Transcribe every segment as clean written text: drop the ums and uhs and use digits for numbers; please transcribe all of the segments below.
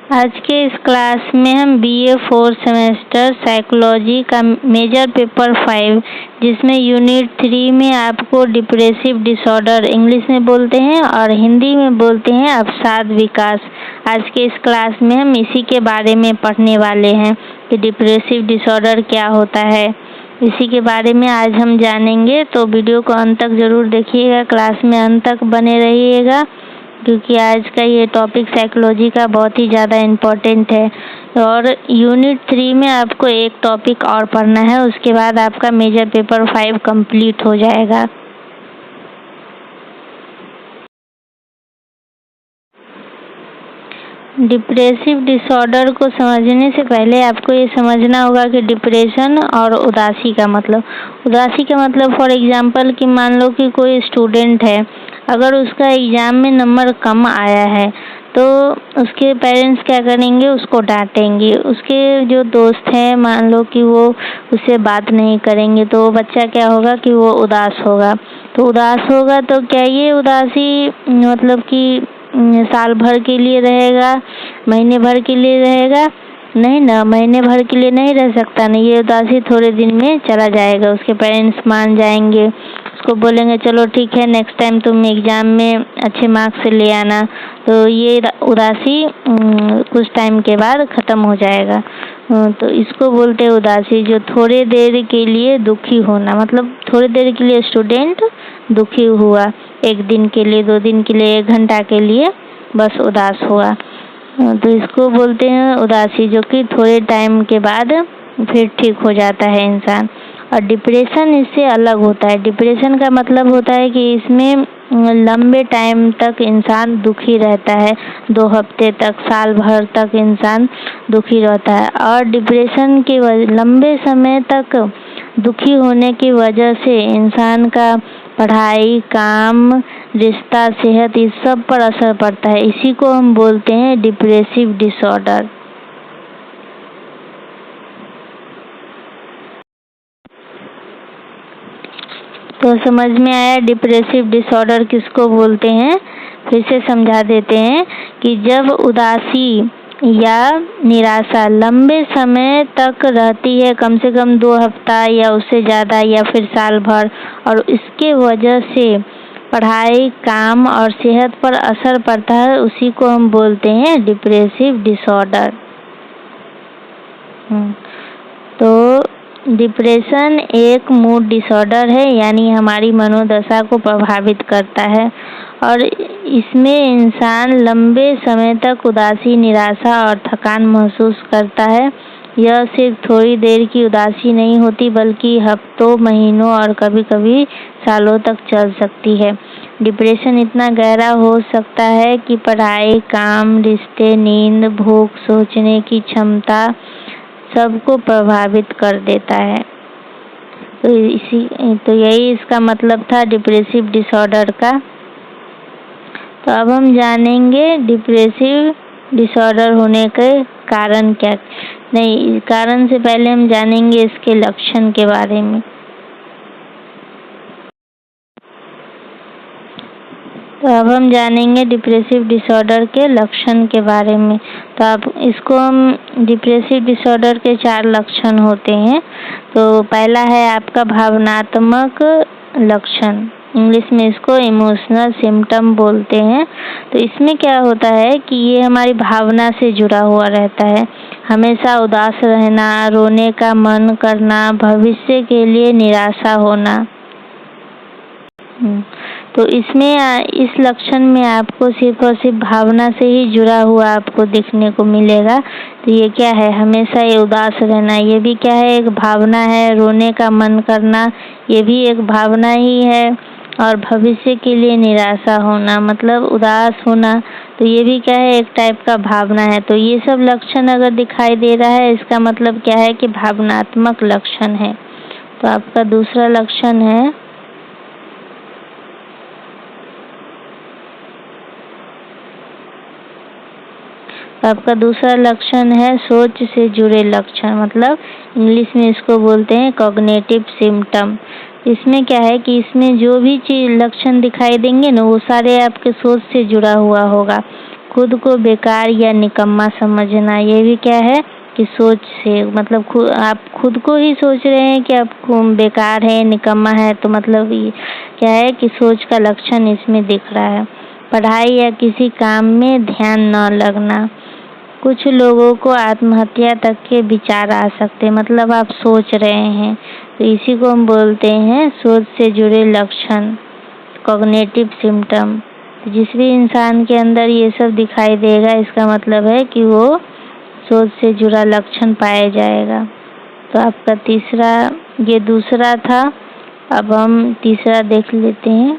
आज के इस क्लास में हम बीए 4 सेमेस्टर साइकोलॉजी का मेजर पेपर 5 जिसमें यूनिट 3 में आपको डिप्रेसिव डिसऑर्डर इंग्लिश में बोलते हैं और हिंदी में बोलते हैं अवसाद विकास। आज के इस क्लास में हम इसी के बारे में पढ़ने वाले हैं कि डिप्रेसिव डिसऑर्डर क्या होता है। इसी के बारे में आज हम जानेंगे, तो वीडियो को अंत तक ज़रूर देखिएगा, क्लास में अंत तक बने रहिएगा क्योंकि आज का ये टॉपिक साइकोलॉजी का बहुत ही ज़्यादा इम्पोर्टेंट है। और यूनिट 3 में आपको एक टॉपिक और पढ़ना है, उसके बाद आपका मेजर पेपर 5 कंप्लीट हो जाएगा। डिप्रेसिव डिसऑर्डर को समझने से पहले आपको ये समझना होगा कि डिप्रेशन और उदासी का मतलब फॉर एग्जांपल कि मान लो कि कोई स्टूडेंट है, अगर उसका एग्ज़ाम में नंबर कम आया है तो उसके पेरेंट्स क्या करेंगे, उसको डांटेंगे। उसके जो दोस्त हैं मान लो कि वो उससे बात नहीं करेंगे तो वो बच्चा क्या होगा कि वो उदास होगा। तो उदास होगा तो क्या ये उदासी मतलब कि साल भर के लिए रहेगा, महीने भर के लिए रहेगा? नहीं ना, महीने भर के लिए नहीं रह सकता ना, ये उदासी थोड़े दिन में चला जाएगा। उसके पेरेंट्स मान जाएंगे, उसको बोलेंगे चलो ठीक है नेक्स्ट टाइम तुम एग्ज़ाम में अच्छे मार्क्स से ले आना। तो ये उदासी कुछ टाइम के बाद ख़त्म हो जाएगा। तो इसको बोलते हैं उदासी, जो थोड़े देर के लिए दुखी होना, मतलब थोड़ी देर के लिए स्टूडेंट दुखी हुआ, 1 दिन के लिए, 2 दिन के लिए, 1 घंटा के लिए बस उदास हुआ, तो इसको बोलते हैं उदासी, जो कि थोड़े टाइम के बाद फिर ठीक हो जाता है इंसान। और डिप्रेशन इससे अलग होता है। डिप्रेशन का मतलब होता है कि इसमें लंबे टाइम तक इंसान दुखी रहता है, 2 हफ्ते तक, साल भर तक इंसान दुखी रहता है। और डिप्रेशन के लंबे समय तक दुखी होने की वजह से इंसान का पढ़ाई, काम, रिश्ता, सेहत, इस सब पर असर पड़ता है। इसी को हम बोलते हैं डिप्रेसिव डिसऑर्डर। तो समझ में आया डिप्रेसिव डिसऑर्डर किसको बोलते हैं? फिर से समझा देते हैं कि जब उदासी या निराशा लंबे समय तक रहती है, कम से कम 2 हफ्ता या उससे ज़्यादा या फिर साल भर, और इसके वजह से पढ़ाई, काम और सेहत पर असर पड़ता है, उसी को हम बोलते हैं डिप्रेसिव डिसऑर्डर। तो डिप्रेशन एक मूड डिसऑर्डर है, यानी हमारी मनोदशा को प्रभावित करता है और इसमें इंसान लंबे समय तक उदासी, निराशा और थकान महसूस करता है। यह सिर्फ थोड़ी देर की उदासी नहीं होती बल्कि हफ्तों, महीनों और कभी-कभी सालों तक चल सकती है। डिप्रेशन इतना गहरा हो सकता है कि पढ़ाई, काम, रिश्ते, नींद, भूख, सोचने की क्षमता सबको प्रभावित कर देता है। तो यही इसका मतलब था डिप्रेसिव डिसऑर्डर का। तो अब हम जानेंगे डिप्रेसिव डिसऑर्डर होने के कारण क्या, नहीं, कारण से पहले हम जानेंगे इसके लक्षण के बारे में। तो अब हम जानेंगे डिप्रेसिव डिसऑर्डर के लक्षण के बारे में। तो हम डिप्रेसिव डिसऑर्डर के 4 लक्षण होते हैं। तो पहला है आपका भावनात्मक लक्षण, इंग्लिश में इसको इमोशनल सिम्टम बोलते हैं। तो इसमें क्या होता है कि ये हमारी भावना से जुड़ा हुआ रहता है, हमेशा उदास रहना, रोने का मन करना, भविष्य के लिए निराशा होना। तो इसमें इस लक्षण में आपको सिर्फ और सिर्फ भावना से ही जुड़ा हुआ आपको देखने को मिलेगा। तो ये क्या है, हमेशा ये उदास रहना, ये भी क्या है, एक भावना है। रोने का मन करना, ये भी एक भावना ही है। और भविष्य के लिए निराशा होना, मतलब उदास होना, तो ये भी क्या है, एक टाइप का भावना है। तो ये सब लक्षण अगर दिखाई दे रहा है, इसका मतलब क्या है कि भावनात्मक लक्षण है। तो आपका दूसरा लक्षण है सोच से जुड़े लक्षण, मतलब इंग्लिश में इसको बोलते हैं कॉग्निटिव सिम्टम। इसमें क्या है कि इसमें जो भी चीज लक्षण दिखाई देंगे ना, वो सारे आपके सोच से जुड़ा हुआ होगा। खुद को बेकार या निकम्मा समझना, ये भी क्या है कि सोच से, मतलब आप खुद को ही सोच रहे हैं कि आप बेकार है, निकम्मा है, तो मतलब ये क्या है कि सोच का लक्षण इसमें दिख रहा है। पढ़ाई या किसी काम में ध्यान न लगना, कुछ लोगों को आत्महत्या तक के विचार आ सकते हैं, मतलब आप सोच रहे हैं, तो इसी को हम बोलते हैं सोच से जुड़े लक्षण, कॉग्निटिव सिम्टम। जिस भी इंसान के अंदर ये सब दिखाई देगा, इसका मतलब है कि वो सोच से जुड़ा लक्षण पाया जाएगा। तो आपका तीसरा, ये दूसरा था, अब हम तीसरा देख लेते हैं।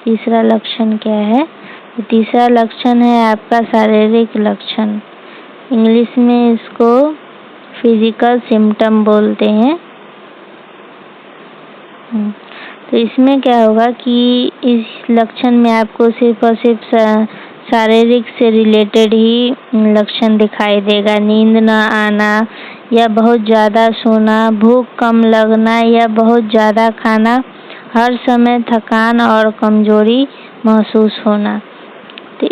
तीसरा लक्षण क्या है? तीसरा लक्षण है आपका शारीरिक लक्षण, इंग्लिश में इसको फिजिकल सिम्टम बोलते हैं। तो इसमें क्या होगा कि इस लक्षण में आपको सिर्फ और सिर्फ शारीरिक से रिलेटेड ही लक्षण दिखाई देगा। नींद न आना या बहुत ज़्यादा सोना, भूख कम लगना या बहुत ज़्यादा खाना, हर समय थकान और कमजोरी महसूस होना। तो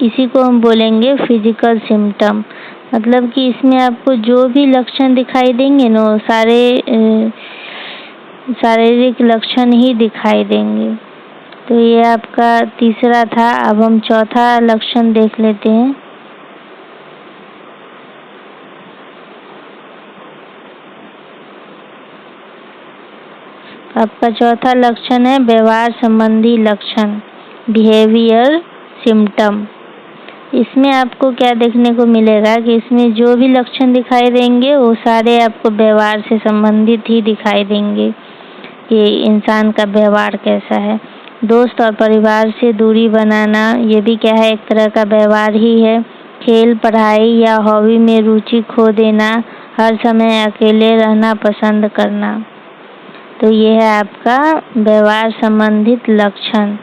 इसी को हम बोलेंगे फिजिकल सिम्टम, मतलब कि इसमें आपको जो भी लक्षण दिखाई देंगे ना, सारे शारीरिक लक्षण ही दिखाई देंगे। तो ये आपका तीसरा था। अब हम चौथा लक्षण देख लेते हैं। आपका चौथा लक्षण है व्यवहार संबंधी लक्षण, बिहेवियर सिम्टम। इसमें आपको क्या देखने को मिलेगा कि इसमें जो भी लक्षण दिखाई देंगे वो सारे आपको व्यवहार से संबंधित ही दिखाई देंगे कि इंसान का व्यवहार कैसा है। दोस्त और परिवार से दूरी बनाना, ये भी क्या है, एक तरह का व्यवहार ही है। खेल, पढ़ाई या हॉबी में रुचि खो देना, हर समय अकेले रहना पसंद करना। तो ये है आपका व्यवहार संबंधित लक्षण।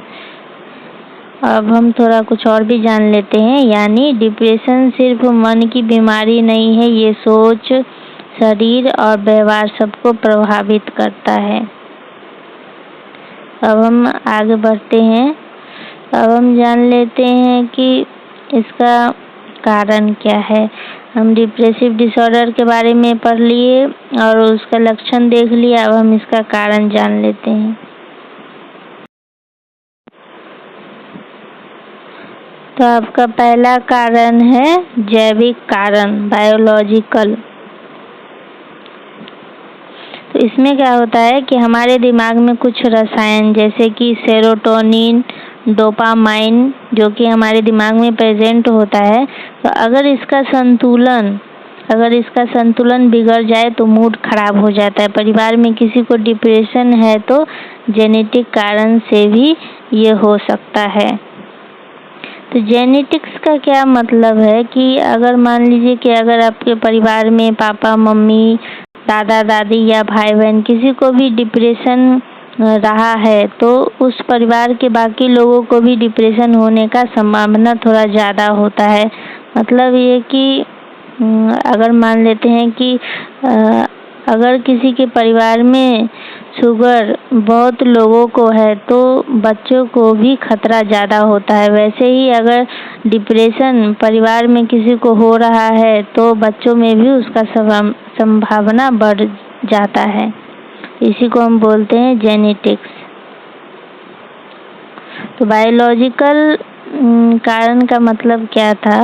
अब हम थोड़ा कुछ और भी जान लेते हैं। यानी डिप्रेशन सिर्फ मन की बीमारी नहीं है, ये सोच, शरीर और व्यवहार सबको प्रभावित करता है। अब हम आगे बढ़ते हैं। अब हम जान लेते हैं कि इसका कारण क्या है। हम डिप्रेसिव डिसऑर्डर के बारे में पढ़ लिए और उसका लक्षण देख लिया। अब हम इसका कारण जान लेते हैं। तो आपका पहला कारण है जैविक कारण, बायोलॉजिकल। तो इसमें क्या होता है कि हमारे दिमाग में कुछ रसायन जैसे कि सेरोटोनिन, डोपामाइन, जो कि हमारे दिमाग में प्रेजेंट होता है, तो अगर इसका संतुलन बिगड़ जाए तो मूड खराब हो जाता है। परिवार में किसी को डिप्रेशन है तो जेनेटिक कारण से भी ये हो सकता है। तो जेनेटिक्स का क्या मतलब है कि अगर मान लीजिए कि अगर आपके परिवार में पापा मम्मी, दादा दादी या भाई बहन किसी को भी डिप्रेशन रहा है, तो उस परिवार के बाकी लोगों को भी डिप्रेशन होने का संभावना थोड़ा ज़्यादा होता है। मतलब ये कि अगर मान लेते हैं कि अगर किसी के परिवार में शुगर बहुत लोगों को है तो बच्चों को भी खतरा ज़्यादा होता है। वैसे ही अगर डिप्रेशन परिवार में किसी को हो रहा है तो बच्चों में भी उसका संभावना बढ़ जाता है। इसी को हम बोलते हैं जेनेटिक्स। तो बायोलॉजिकल कारण का मतलब क्या था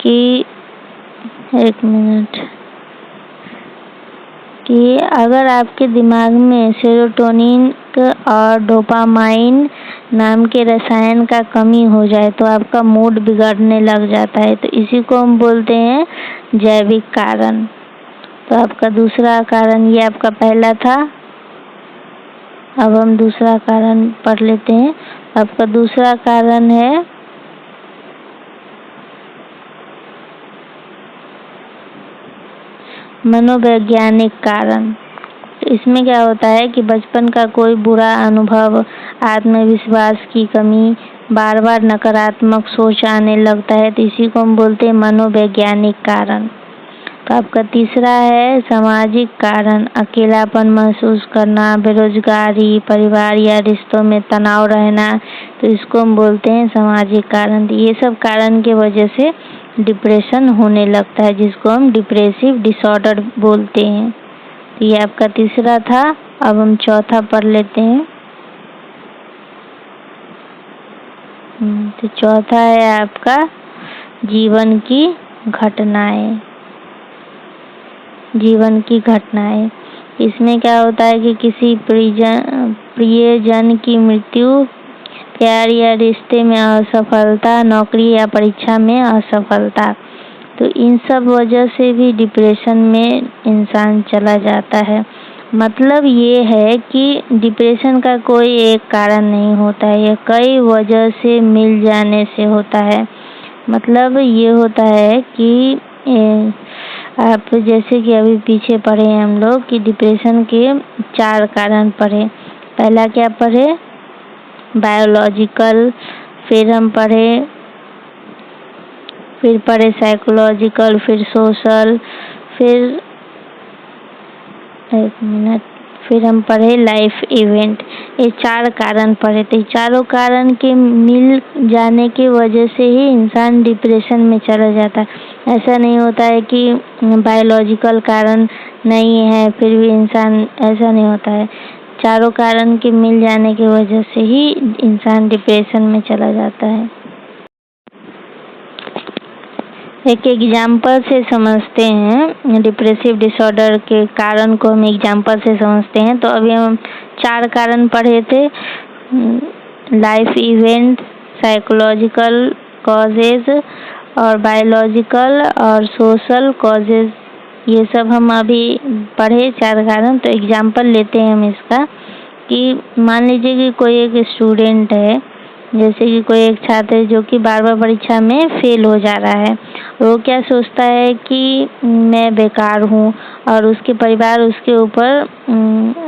कि एक मिनट, कि अगर आपके दिमाग में सेरोटोनिन और डोपामाइन नाम के रसायन का कमी हो जाए तो आपका मूड बिगड़ने लग जाता है। तो इसी को हम बोलते हैं जैविक कारण। तो आपका दूसरा कारण, ये आपका पहला था। अब हम दूसरा कारण पढ़ लेते हैं। आपका दूसरा कारण है मनोवैज्ञानिक कारण। इसमें क्या होता है कि बचपन का कोई बुरा अनुभव, आत्मविश्वास की कमी, बार बार नकारात्मक सोच आने लगता है, तो इसी को हम बोलते हैं मनोवैज्ञानिक कारण। तो आपका तीसरा है सामाजिक कारण, अकेलापन महसूस करना, बेरोजगारी, परिवार या रिश्तों में तनाव रहना, तो इसको हम बोलते हैं सामाजिक कारण। ये सब कारण के वजह से डिप्रेशन होने लगता है, जिसको हम डिप्रेसिव डिसऑर्डर बोलते हैं। तो ये आपका तीसरा था। अब हम चौथा पढ़ लेते हैं। तो चौथा है आपका जीवन की घटनाएं। जीवन की घटनाएं, इसमें क्या होता है कि किसी प्रियजन की मृत्यु, प्यार या रिश्ते में असफलता, नौकरी या परीक्षा में असफलता, तो इन सब वजह से भी डिप्रेशन में इंसान चला जाता है। मतलब ये है कि डिप्रेशन का कोई एक कारण नहीं होता है, यह कई वजह से मिल जाने से होता है। मतलब ये होता है कि आप जैसे कि अभी पीछे पढ़े हैं हम लोग कि डिप्रेशन के 4 कारण पढ़े। पहला क्या पढ़े? बायोलॉजिकल, फिर पढ़े साइकोलॉजिकल, फिर सोशल, फिर हम पढ़े लाइफ इवेंट। ये 4 कारण पढ़े। तो चारों कारण के मिल जाने की वजह से ही इंसान डिप्रेशन में चला जाता है। ऐसा नहीं होता है कि बायोलॉजिकल कारण नहीं है फिर भी इंसान, ऐसा नहीं होता है। चारों कारण के मिल जाने की वजह से ही इंसान डिप्रेशन में चला जाता है। एक एग्जाम्पल से समझते हैं, डिप्रेसिव डिसऑर्डर के कारण को हम एग्जाम्पल से समझते हैं। तो अभी हम 4 कारण पढ़े थे, लाइफ इवेंट, साइकोलॉजिकल कॉजेज और बायोलॉजिकल और सोशल कॉजेज, ये सब हम अभी पढ़े 4 कारण। तो एग्जाम्पल लेते हैं हम इसका कि मान लीजिए कि कोई एक स्टूडेंट है, जैसे कि कोई एक छात्र जो कि बार-बार परीक्षा में फेल हो जा रहा है। वो क्या सोचता है कि मैं बेकार हूँ, और उसके परिवार उसके ऊपर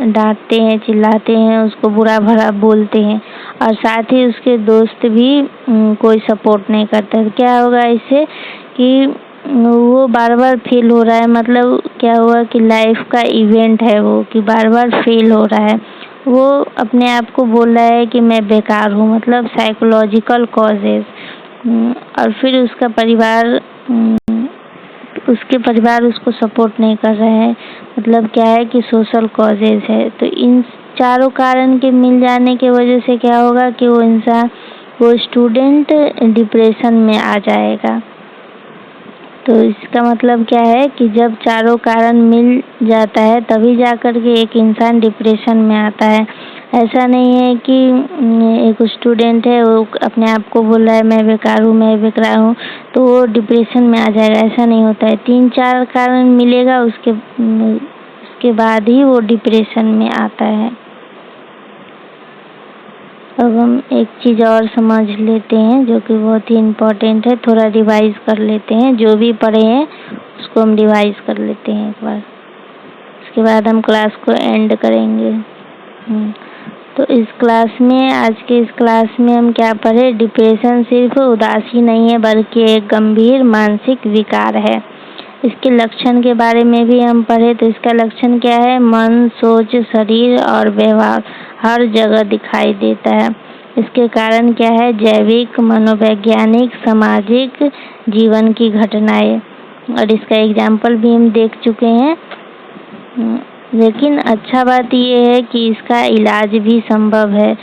डांटते हैं, चिल्लाते हैं, उसको बुरा भला बोलते हैं, और साथ ही उसके दोस्त भी कोई सपोर्ट नहीं करता। तो क्या होगा इससे कि वो बार-बार फेल हो रहा है। मतलब क्या हुआ कि लाइफ का इवेंट है वो, कि बार-बार फेल हो रहा है। वो अपने आप को बोल रहा है कि मैं बेकार हूँ, मतलब साइकोलॉजिकल कॉजेज। और फिर उसका परिवार उसको सपोर्ट नहीं कर रहा है, मतलब क्या है कि सोशल कॉजेज है। तो इन चारों कारण के मिल जाने की वजह से क्या होगा कि वो स्टूडेंट डिप्रेशन में आ जाएगा। तो इसका मतलब क्या है कि जब चारों कारण मिल जाता है तभी जाकर के एक इंसान डिप्रेशन में आता है। ऐसा नहीं है कि एक स्टूडेंट है, वो अपने आप को बोल रहा है मैं बेकार हूँ, तो वो डिप्रेशन में आ जाएगा। ऐसा नहीं होता है, 3-4 कारण मिलेगा, उसके बाद ही वो डिप्रेशन में आता है। अब हम एक चीज़ और समझ लेते हैं जो कि बहुत ही इम्पोर्टेंट है, थोड़ा रिवाइज कर लेते हैं। जो भी पढ़े हैं उसको हम रिवाइज कर लेते हैं एक बार, उसके बाद हम क्लास को एंड करेंगे। तो आज के इस क्लास में हम क्या पढ़े? डिप्रेशन सिर्फ उदासी नहीं है बल्कि एक गंभीर मानसिक विकार है। इसके लक्षण के बारे में भी हम पढ़े। तो इसका लक्षण क्या है? मन, सोच, शरीर और व्यवहार हर जगह दिखाई देता है। इसके कारण क्या है? जैविक, मनोवैज्ञानिक, सामाजिक, जीवन की घटनाएं, और इसका एग्जाम्पल भी हम देख चुके हैं। लेकिन अच्छा बात ये है कि इसका इलाज भी संभव है।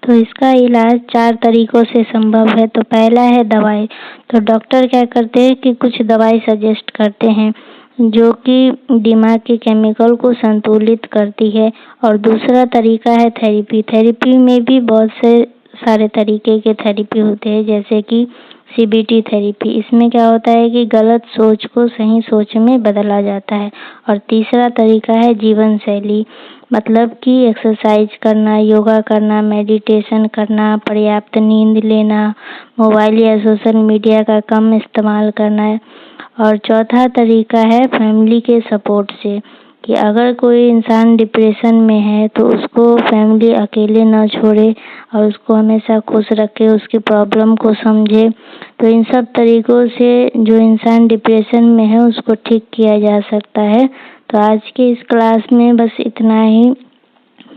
तो इसका इलाज 4 तरीकों से संभव है। तो पहला है दवाई। तो डॉक्टर क्या करते हैं कि कुछ दवाई सजेस्ट करते हैं जो कि दिमाग के केमिकल को संतुलित करती है। और दूसरा तरीका है थेरेपी। थेरेपी में भी बहुत से सारे तरीके के थेरेपी होते हैं, जैसे कि CBT थेरेपी। इसमें क्या होता है कि गलत सोच को सही सोच में बदला जाता है। और तीसरा तरीका है जीवन शैली, मतलब कि एक्सरसाइज करना, योगा करना, मेडिटेशन करना, पर्याप्त नींद लेना, मोबाइल या सोशल मीडिया का कम इस्तेमाल करना है। और चौथा तरीका है फैमिली के सपोर्ट से, कि अगर कोई इंसान डिप्रेशन में है तो उसको फैमिली अकेले ना छोड़े और उसको हमेशा खुश रखे, उसकी प्रॉब्लम को समझे। तो इन सब तरीकों से जो इंसान डिप्रेशन में है उसको ठीक किया जा सकता है। तो आज के इस क्लास में बस इतना ही।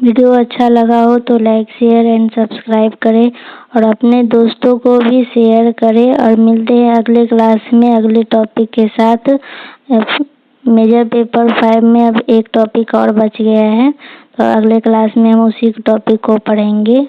वीडियो अच्छा लगा हो तो लाइक, शेयर एंड सब्सक्राइब करें और अपने दोस्तों को भी शेयर करें। और मिलते हैं अगले क्लास में अगले टॉपिक के साथ। मेजर पेपर 5 में अब एक टॉपिक और बच गया है, तो अगले क्लास में हम उसी टॉपिक को पढ़ेंगे।